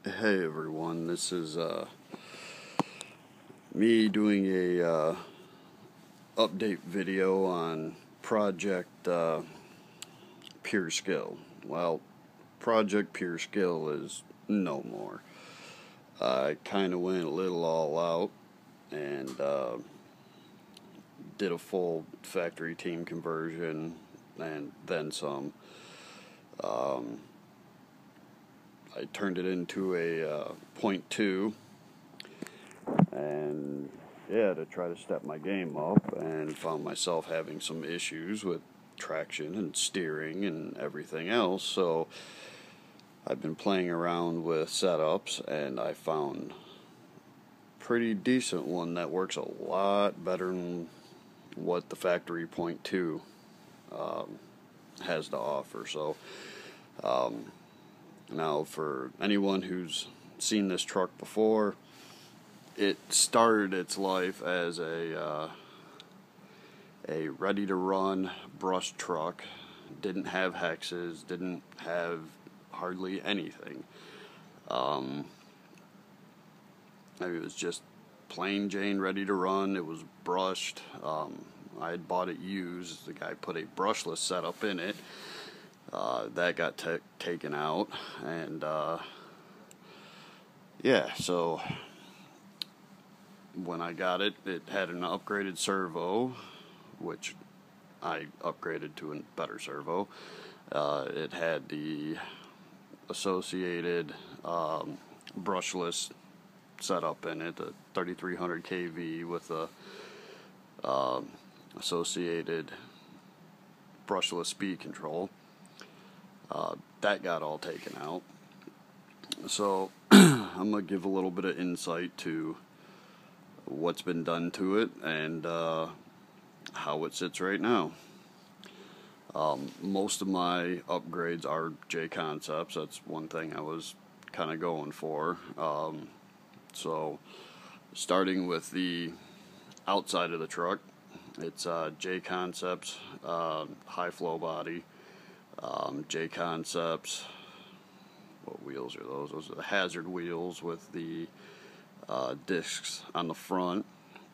Hey everyone, this is me doing a update video on Project Pure Skill. Well, Project Pure Skill is no more. I kind of went a little all out and did a full factory team conversion and then some. I turned it into a 0.2 and to try to step my game up, and found myself having some issues with traction and steering and everything else. So I've been playing around with setups, and I found a pretty decent one that works a lot better than what the factory 0.2 has to offer. So now, for anyone who's seen this truck before, it started its life as a ready-to-run brush truck. Didn't have hexes, didn't have hardly anything. It was just plain Jane ready to run. It was brushed. I had bought it used. The guy put a brushless setup in it. That got taken out, and so when I got it, it had an upgraded servo, which I upgraded to a better servo. It had the associated brushless setup in it, the 3300 kV with the associated brushless speed control. That got all taken out. So I'm going to give a little bit of insight to what's been done to it and how it sits right now. Most of my upgrades are J concepts. That's one thing I was kind of going for. So starting with the outside of the truck, it's J concepts, high flow body. J concepts, what wheels are those? Those are the hazard wheels with the discs on the front.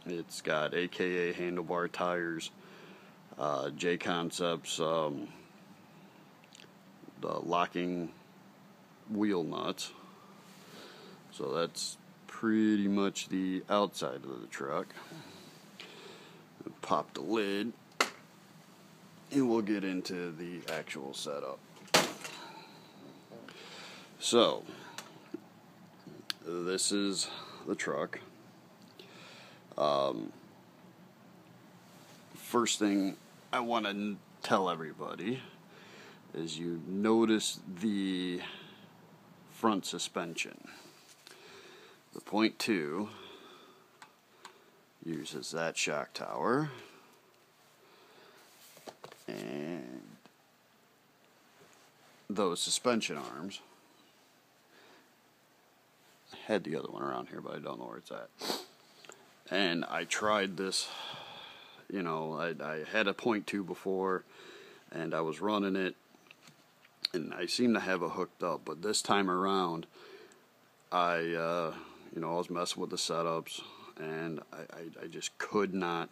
It's got AKA handlebar tires. J concepts, the locking wheel nuts. So that's pretty much the outside of the truck. Pop the lid, and we'll get into the actual setup. So, this is the truck. First thing I want to tell everybody is you notice the front suspension. The 0.2 uses that shock tower, and those suspension arms. I had the other one around here, but I don't know where it's at. And I tried this, I had a 0.2 before, and I was running it, and I seemed to have it hooked up, but this time around, I was messing with the setups, and I just could not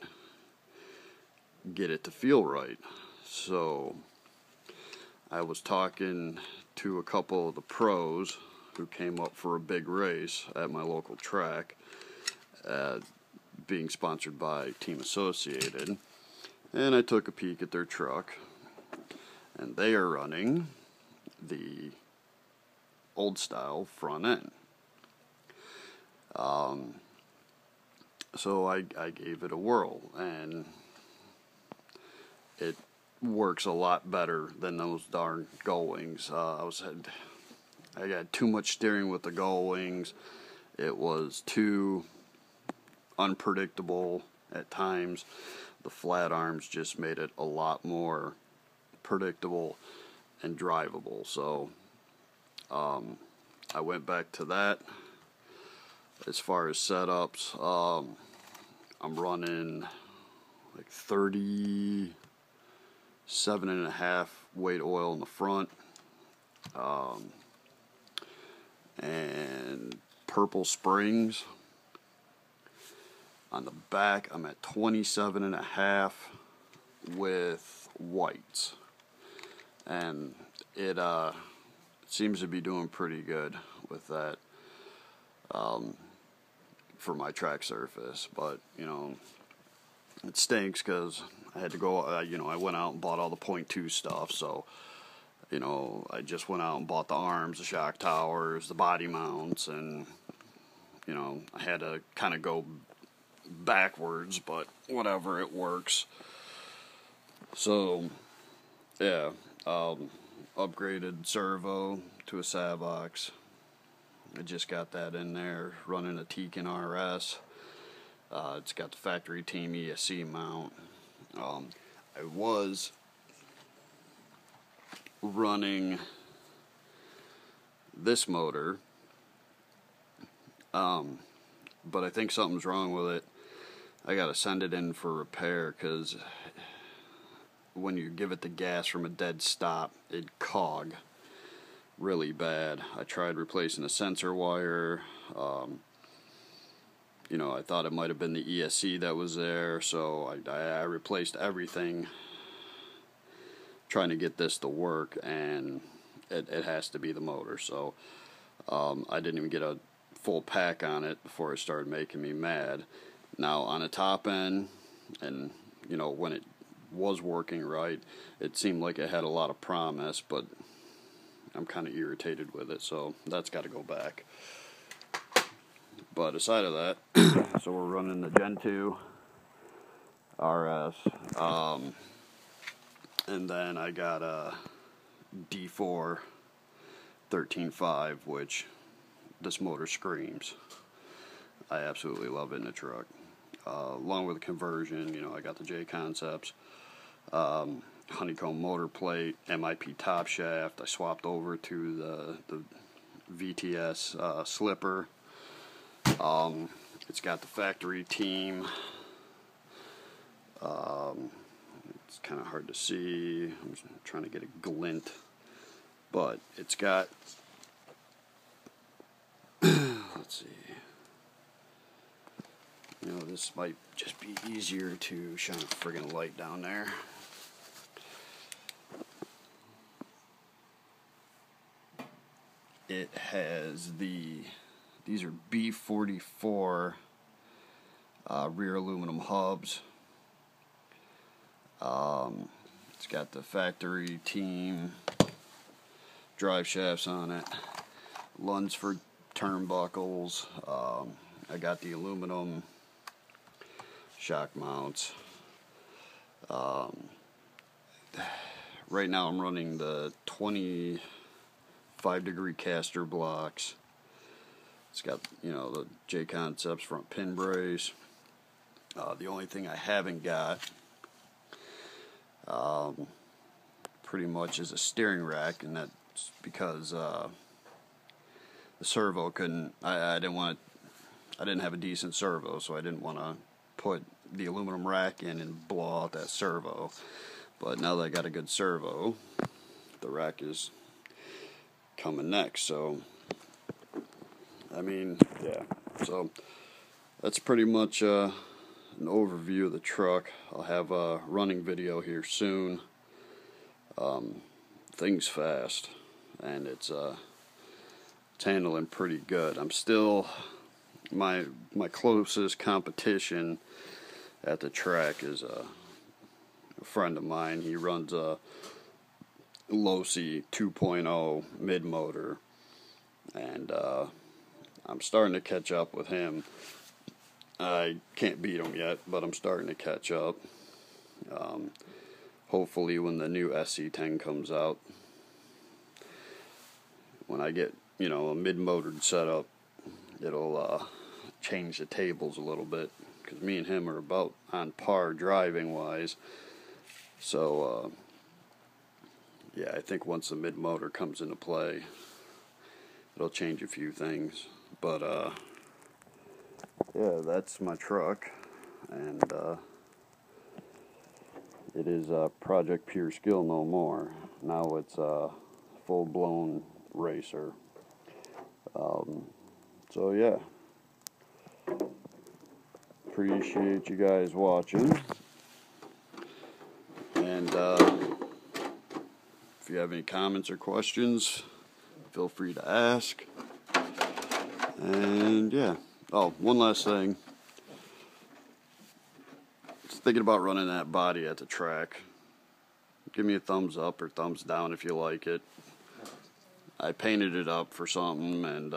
get it to feel right. So I was talking to a couple of the pros who came up for a big race at my local track, being sponsored by Team Associated, and I took a peek at their truck, and they are running the old style front end. So I gave it a whirl, and it works a lot better than those darn gull wings. I got too much steering with the gull wings. It was too unpredictable at times. The flat arms just made it a lot more predictable and drivable. So I went back to that. As far as setups, I'm running like 37.5 weight oil in the front, and purple springs. On the back, I'm at 27.5 with whites, and it seems to be doing pretty good with that for my track surface. But you know, it stinks because I had to go. You know, I went out and bought all the .2 stuff, so. You know, I just went out and bought the arms, the shock towers, the body mounts, and, you know, I had to kind of go backwards, but whatever, it works. So, yeah, upgraded servo to a Savox. I just got that in there, running a Tekin RS. It's got the factory team ESC mount. I was running this motor, but I think something's wrong with it. I gotta send it in for repair because when you give it the gas from a dead stop, it cog really bad. I tried replacing the sensor wire. You know, I thought it might have been the ESC that was there, so I replaced everything trying to get this to work, and it has to be the motor. So I didn't even get a full pack on it before it started making me mad. Now on the top end, and you know, when it was working right, it seemed like it had a lot of promise, but I'm kind of irritated with it, so that's got to go back. But aside of that, so we're running the Gen 2 RS, and then I got a D4 13.5, which this motor screams. I absolutely love it in the truck. Along with the conversion, you know, I got the J Concepts, honeycomb motor plate, MIP top shaft. I swapped over to the VTS slipper. It's got the factory team. It's kind of hard to see. I'm just trying to get a glint, but it's got. Let's see. You know, this might just be easier to shine a friggin' light down there. It has these are B44 rear aluminum hubs. It's got the factory team drive shafts on it, Lunsford turnbuckles. I got the aluminum shock mounts. Right now I'm running the 25-degree caster blocks. It's got, you know, the J Concepts front pin brace. The only thing I haven't got pretty much is a steering rack, and that's because the servo couldn't. I didn't have a decent servo, so I didn't want to put the aluminum rack in and blow out that servo. But now that I got a good servo, the rack is coming next. So I mean, yeah. So that's pretty much an overview of the truck. I'll have a running video here soon. Things fast, and it's handling pretty good. I'm still my closest competition at the track is a friend of mine. He runs a Losi 2.0 mid motor, and I'm starting to catch up with him. I can't beat him yet, but I'm starting to catch up. Hopefully when the new sc10 comes out, when I get, you know, a mid-motored setup, it'll change the tables a little bit, because me and him are about on par driving-wise. So, yeah, I think once the mid-motor comes into play, it'll change a few things. But, yeah, that's my truck, and it is Project Pure Skill no more. Now it's a full-blown racer. So yeah, appreciate you guys watching, and if you have any comments or questions, feel free to ask. And yeah, oh, one last thing. Just thinking about running that body at the track. Give me a thumbs up or thumbs down if you like it. I painted it up for something, and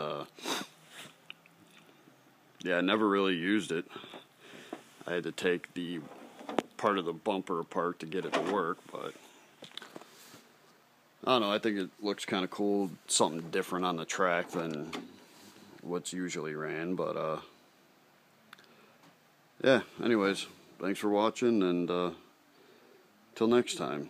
yeah, I never really used it. I had to take the part of the bumper apart to get it to work, but I don't know, I think it looks kind of cool, something different on the track than what's usually ran, but yeah, anyways, thanks for watching, and till next time.